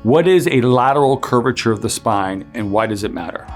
What is a lateral curvature of the spine and why does it matter?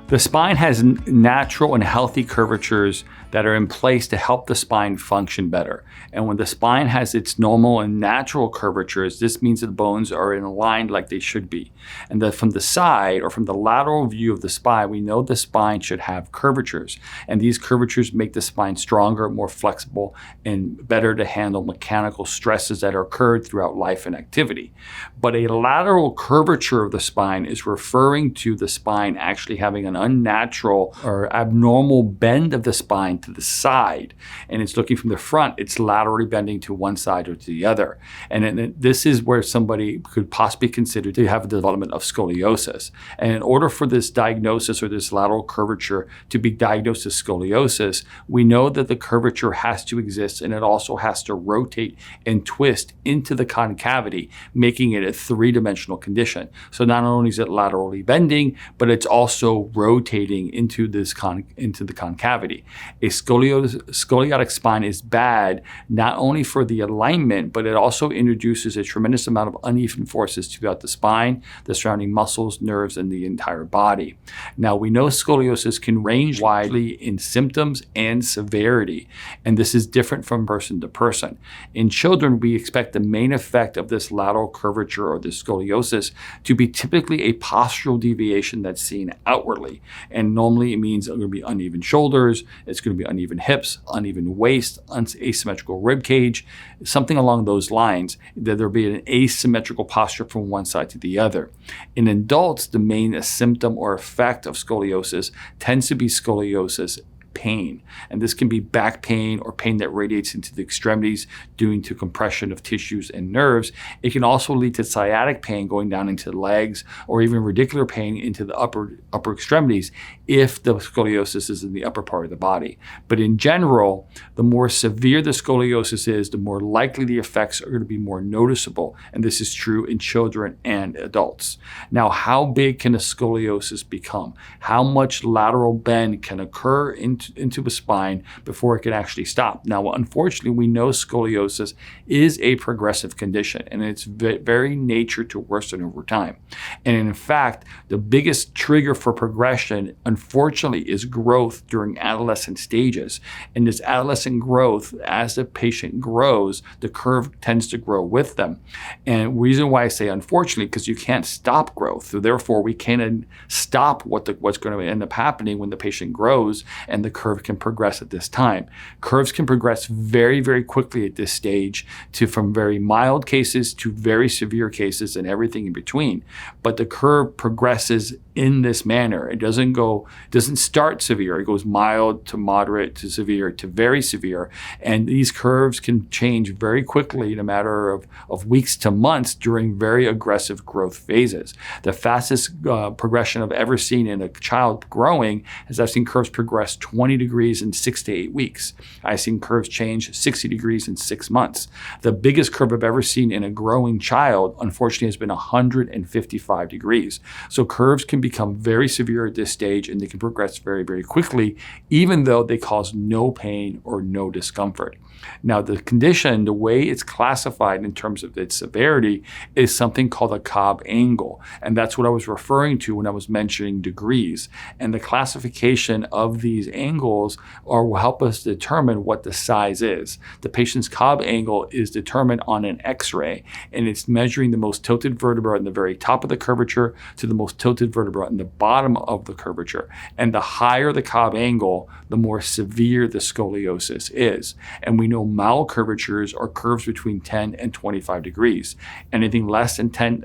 The spine has natural and healthy curvatures that are in place to help the spine function better. And when the spine has its normal and natural curvatures, this means that the bones are aligned like they should be. And that from the side or from the lateral view of the spine, we know the spine should have curvatures. And these curvatures make the spine stronger, more flexible, and better to handle mechanical stresses that are occurred throughout life and activity. But a lateral curvature of the spine is referring to the spine actually having an unnatural or abnormal bend of the spine to the side, and it's looking from the front, it's laterally bending to one side or to the other. And this is where somebody could possibly consider to have a development of scoliosis. And in order for this diagnosis or this lateral curvature to be diagnosed as scoliosis, we know that the curvature has to exist and it also has to rotate and twist into the concavity, making it a three-dimensional condition. So not only is it laterally bending, but it's also rotating into this into the concavity. A scoliotic spine is bad not only for the alignment, but it also introduces a tremendous amount of uneven forces throughout the spine, the surrounding muscles, nerves, and the entire body. Now, we know scoliosis can range widely in symptoms and severity, and this is different from person to person. In children, we expect the main effect of this lateral curvature or this scoliosis to be typically a postural deviation that's seen outwardly. And normally it means it's going to be uneven shoulders, it's going to be uneven hips, uneven waist, asymmetrical rib cage, something along those lines, that there'll be an asymmetrical posture from one side to the other. In adults, the main symptom or effect of scoliosis tends to be scoliosis pain. And this can be back pain or pain that radiates into the extremities due to compression of tissues and nerves. It can also lead to sciatic pain going down into the legs or even radicular pain into the upper extremities if the scoliosis is in the upper part of the body. But in general, the more severe the scoliosis is, the more likely the effects are going to be more noticeable. And this is true in children and adults. Now, how big can a scoliosis become? How much lateral bend can occur into the spine before it can actually stop? Now, unfortunately, we know scoliosis is a progressive condition and it's very nature to worsen over time. And in fact, the biggest trigger for progression, unfortunately, is growth during adolescent stages. And this adolescent growth, as the patient grows, the curve tends to grow with them. And the reason why I say unfortunately, because you can't stop growth. So therefore, we can't stop what's going to end up happening when the patient grows, and the curve can progress at this time. Curves can progress very, very quickly at this stage from very mild cases to very severe cases and everything in between. But the curve progresses in this manner. It doesn't start severe. It goes mild to moderate to severe to very severe. And these curves can change very quickly in a matter of weeks to months during very aggressive growth phases. The fastest progression I've ever seen in a child growing is I've seen curves progress 20 degrees in 6 to 8 weeks. I've seen curves change 60 degrees in 6 months. The biggest curve I've ever seen in a growing child, unfortunately, has been 155 degrees. So curves can become very severe at this stage and they can progress very, very quickly, even though they cause no pain or no discomfort. Now, the condition, the way it's classified in terms of its severity, is something called a Cobb angle. And that's what I was referring to when I was mentioning degrees. And the classification of these angles will help us determine what the size is. The patient's Cobb angle is determined on an X-ray, and it's measuring the most tilted vertebra in the very top of the curvature to the most tilted vertebra in the bottom of the curvature. And the higher the Cobb angle, the more severe the scoliosis is. And we know malcurvatures are curves between 10 and 25 degrees. Anything less than 10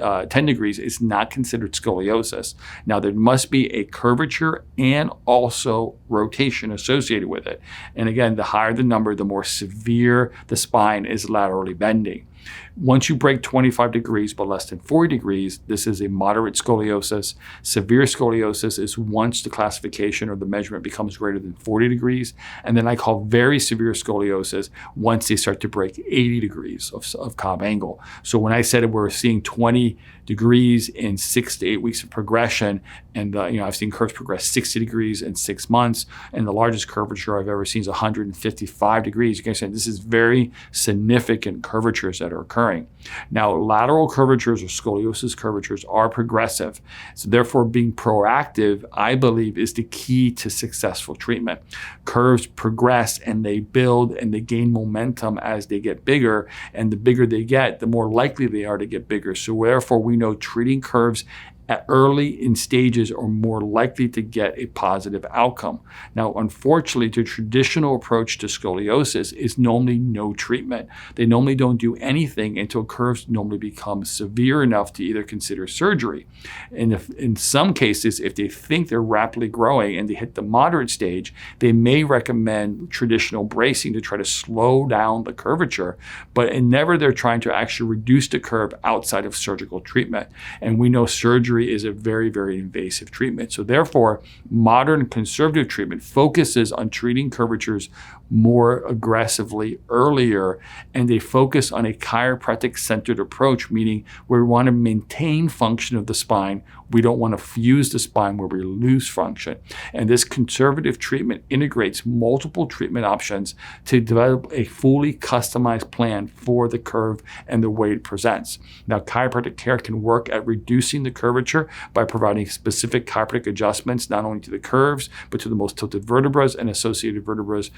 degrees is not considered scoliosis. Now, there must be a curvature and also rotation associated with it. And again, the higher the number, the more severe the spine is laterally bending. Once you break 25 degrees but less than 40 degrees, this is a moderate scoliosis. Severe scoliosis is once the classification or the measurement becomes greater than 40 degrees. And then I call very severe scoliosis once they start to break 80 degrees of Cobb angle. So when I said we're seeing 20 degrees in 6 to 8 weeks of progression, and I've seen curves progress 60 degrees in 6 months, and the largest curvature I've ever seen is 155 degrees. You can say this is very significant curvatures that that are occurring. Now, lateral curvatures or scoliosis curvatures are progressive. So therefore, being proactive, I believe, is the key to successful treatment. Curves progress and they build and they gain momentum as they get bigger. And the bigger they get, the more likely they are to get bigger. So therefore, we know treating curves early in stages are more likely to get a positive outcome. Now, unfortunately, the traditional approach to scoliosis is normally no treatment. They normally don't do anything until curves normally become severe enough to either consider surgery. And if, in some cases, if they think they're rapidly growing and they hit the moderate stage, they may recommend traditional bracing to try to slow down the curvature, but never they're trying to actually reduce the curve outside of surgical treatment. And we know surgery is a very, very invasive treatment. So therefore, modern conservative treatment focuses on treating curvatures more aggressively earlier, and they focus on a chiropractic-centered approach, meaning we want to maintain function of the spine. We don't want to fuse the spine where we lose function. And this conservative treatment integrates multiple treatment options to develop a fully customized plan for the curve and the way it presents. Now, chiropractic care can work at reducing the curvature by providing specific chiropractic adjustments, not only to the curves, but to the most tilted vertebrae and associated vertebrae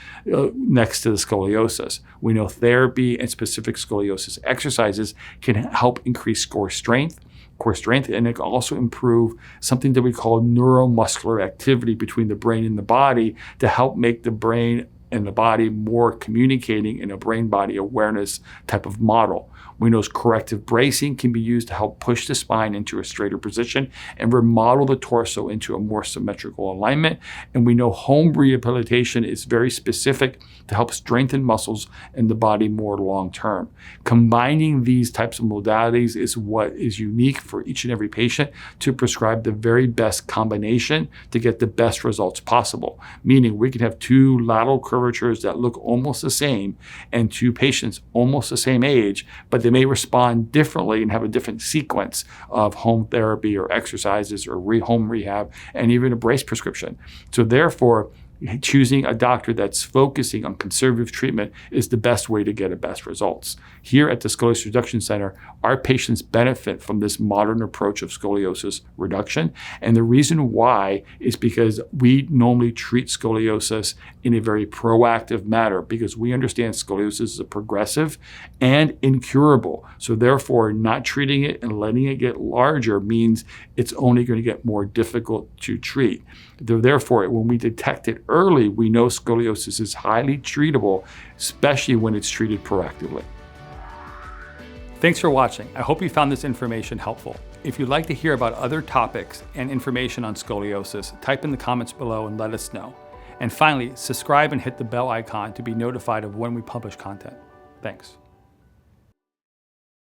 next to the scoliosis. We know therapy and specific scoliosis exercises can help increase core strength, and it can also improve something that we call neuromuscular activity between the brain and the body to help make the brain and the body more communicating in a brain-body awareness type of model. We know corrective bracing can be used to help push the spine into a straighter position and remodel the torso into a more symmetrical alignment. And we know home rehabilitation is very specific to help strengthen muscles in the body more long-term. Combining these types of modalities is what is unique for each and every patient to prescribe the very best combination to get the best results possible. Meaning we can have two lateral curvatures that look almost the same and two patients almost the same age, but they may respond differently and have a different sequence of home therapy or exercises or home rehab and even a brace prescription. So therefore, choosing a doctor that's focusing on conservative treatment is the best way to get the best results. Here at the Scoliosis Reduction Center, our patients benefit from this modern approach of scoliosis reduction. And the reason why is because we normally treat scoliosis in a very proactive manner because we understand scoliosis is a progressive and incurable. So therefore, not treating it and letting it get larger means it's only going to get more difficult to treat. Therefore, when we detect it early, we know scoliosis is highly treatable, especially when it's treated proactively. Thanks for watching. I hope you found this information helpful. If you'd like to hear about other topics and information on scoliosis, type in the comments below and let us know. And finally, subscribe and hit the bell icon to be notified of when we publish content. Thanks.